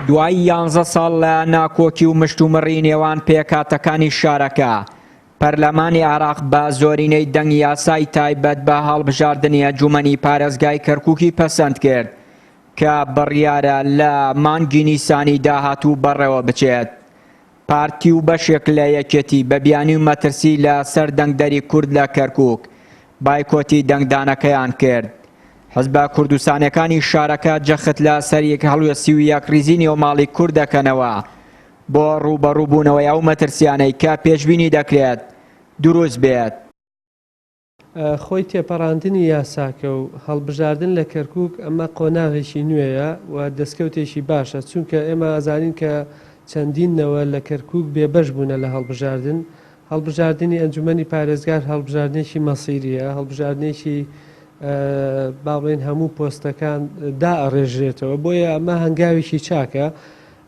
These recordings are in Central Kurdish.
دوای 11 ساڵ لە ناکۆکی و مشتومڕی نێوان پێکهاتەکانی شارەکە، پەرلەمانی عێراق بە زۆرینەی دەنگ یاسای تایبەت بە هەڵبژاردنی ئەنجومەنی پارێزگای کەرکووکی پەسەند کرد کە بڕیارە لە مانگی نیسانی داهاتوو بەڕێوە بچێت. پارتی و بەشێک لە یەکێتی بە بیانی و مەترسی لە سەر دەنگدەری کورد لە کەرکووک بایکۆتی دەنگدانەکەیان کرد. حزبە کوردستانەکانی شارەکە جەخت لە سەر یەک هەڵوێستی و یەکریزی نێوماڵی کورد دەکەنەوە بۆ ڕوبەڕووبوونەوەی ئەو مەترسیانەی کە پێشبینی دەکرێت دروست بێت. خۆی تێپەڕاندنی یاساکە و هەڵبژاردن لە کەرکووک ئەمە قۆناغێکی نوێیە و دەستکەوتێکی باشە، چونکە ئێمە ئازانین کە چەندینەوە لە کەرکووک بێبەش بوونە لە هەڵبژاردننی ئەنجومەنی پارێزگار هەڵبژاردنێکی مەسیریە، هەڵبژاردنێکی باڵێن هەموو پۆستەکان دائەڕێژرێتەوە، بۆیە ئەمە هەنگاوێکی چاکە.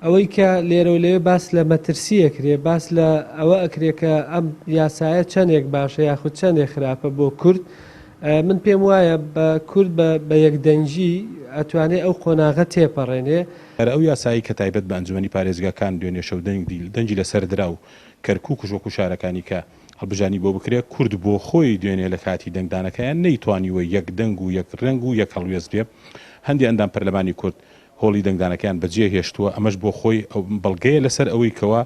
ئەوەی کە لێرە و لێوێ باس لە مەترسی ئەکرێ، باس لە ئەوە ئەکرێ کە ئەم یاسایە چەندێک باشە یاخود چەندێک خراپە بۆ کورد، من پێم وایە بە کورد بە یەکدەنگی ئەتوانێت ئەو قۆناغە تێپەڕێنێ. ئەو یاسایی کە تایبەت بە ئەنجومەنی پارێزگاکان دوێنێ شەو دەنگی لەسەر درا و کەرکووک و ژۆک و شارەکانی کە هەڵبژانی بۆ بکرێت، کورد بۆ خۆی دوێنێ لە کاتی دەنگدانەکەیان نەیتوانیوە یەک دەنگ و یەک ڕنگ و یەک هەڵوێست بێ. هەندی ئەندام پەرلەمانی کورد هۆڵی دەنگدانەکەیان بەجێ هێشتووە، ئەمەش بۆ خۆی بەڵگەیە لەسەر ئەوەی کەوا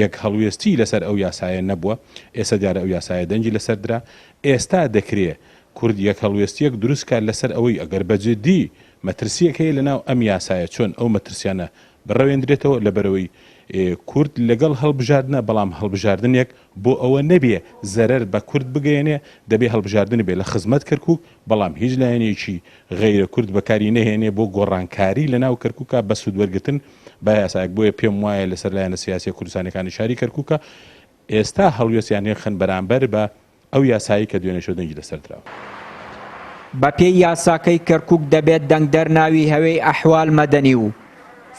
یەک هەڵوێستی لەسەر ئەو یاسایە نەبووە. ئێستا دیارە ئەو یاسایە دەنگی لەسەر درا، ئێستا دەکرێت کورد یەک هەڵوێستیەک دروست کات لەسەر ئەوەی ئەگەر بەجێدی مەترسیەک هەیە لەناو ئەم یاسایە چۆن ئەو مەترسیانە بڕەوێنرێتەوە لەبەرەوەی کورد لەگەڵ هەڵبژاردنە، بەڵام هەڵبژاردنێک بۆ ئەوە نەبێ زەرەر بە کورد بگەێنێ، دەبێ هەڵبژاردن بێ لە خزمەت کەرکووک، بەڵام هیچ لایەنێکی غەیرە کورد بەکاری نەهێنێ بۆ گۆڕانکاری لەناو کەرکووکە بە سوودوەرگرتن بە یاسایەک. بۆیە پێم وایە لەسەر لایەنە سیاسی کوردستانەکانی شاری کەرکووکە ئێستا هەڵوێستیان خن بەرامبەر بە ئەو یاسایی کە دوێنێ شەو دەنگی لەسەر دراوە. بە پێی یاساکەی کەرکووک دەبێت دەنگدەر ناوی هەوەی ئەحوال مەدەنی و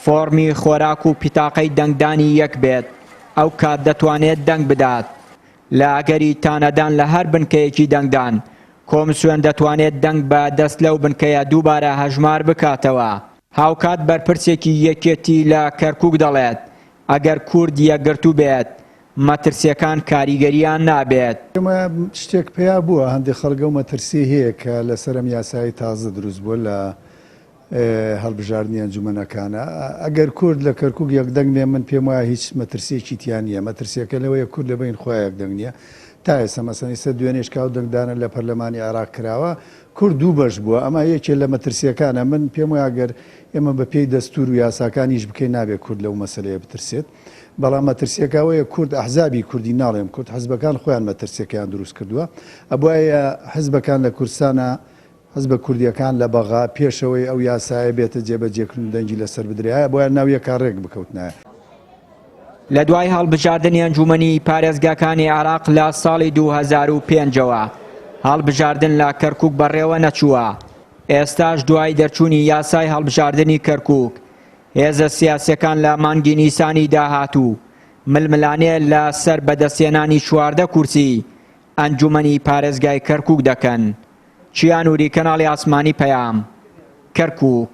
فۆرمی خۆراک و پیتاقەی دەنگدانی یەک بێت. ئەو کات دەتوانێت دەنگ بدات. لە ئەگەری تانەدان لە هەر بنکەیەکی دەنگدان، کۆمسیۆن دەتوانێت دەنگ بە دەست لەو بنکەیە دووبارە هەژمار بکاتەوە. هاوکات بەرپرسێکی یەکێتی لە کەرکووک دەڵێت ئەگەر کورد یەکگرتوو بێت، مەترسیەکان کاریگەریان نابێت. ئێمە شتێک پێیا بووە هەندێک خەڵگە و مەترسی هەیە کە لەسەرم یاسایی تازە دروست بووە لە هەڵبژاردننی ئەنجومەنەکانە. ئەگەر کورد لە کەرکووک یەکدەنگ بێ، من پێم وایە هیچ مەترسیەکی تیان نییە. مەترسیەکە لەوەیە کورد لەبەین خۆیان یەکدەنگ نییە. تا ئێستا مەسەڵەن ئێستا دوێنێش کاو دەنگدانە لە پەرلەمانی عێراق کراوە، کورد دوو بەش بووە. ئەمە یەکێ لە مەترسیەکانە. من پێم وایە ئەگەر ئێمە بە پێی دەستور و یاساکانیش بکەین نابێت کورد لەو مەسەلەیە بترسێت. بەڵام مەترسیەکەوەیە کورد ئەحزابی کوردی ناڵێم، کورد حزبەکان خۆیان مەترسیەکەیان دروست کردووە. ئەبوایە حزبەکان لە کوردستانە، حزبە کوردیەکان لە بەغا پێشەوەی ئەو یاسایە بێتە جێبەجێکردن دەنگی لەسەر بدرایە، بۆیە ناویەکە ڕێک بکەوتنایە. لە دوای هەڵبژاردننی ئەنجومەنی پارێزگاکانی عێراق لە ساڵی 2005ەوە هەڵبژاردن لە کەرکووک بەڕێوە نەچووە. ئێستاش دوای دەرچوونی یاسای هەڵبژاردننی کەرکووک، هێزە سیاسیەکان لە مانگی نیسانی داهاتوو ململانێ لە سەر بەدەستێنانی 14 کورسی ئەنجومەنی پارێزگای کەرکووک دەکەن. چیانوری کەناڵی ئاسمانی پەیام، کەرکووک.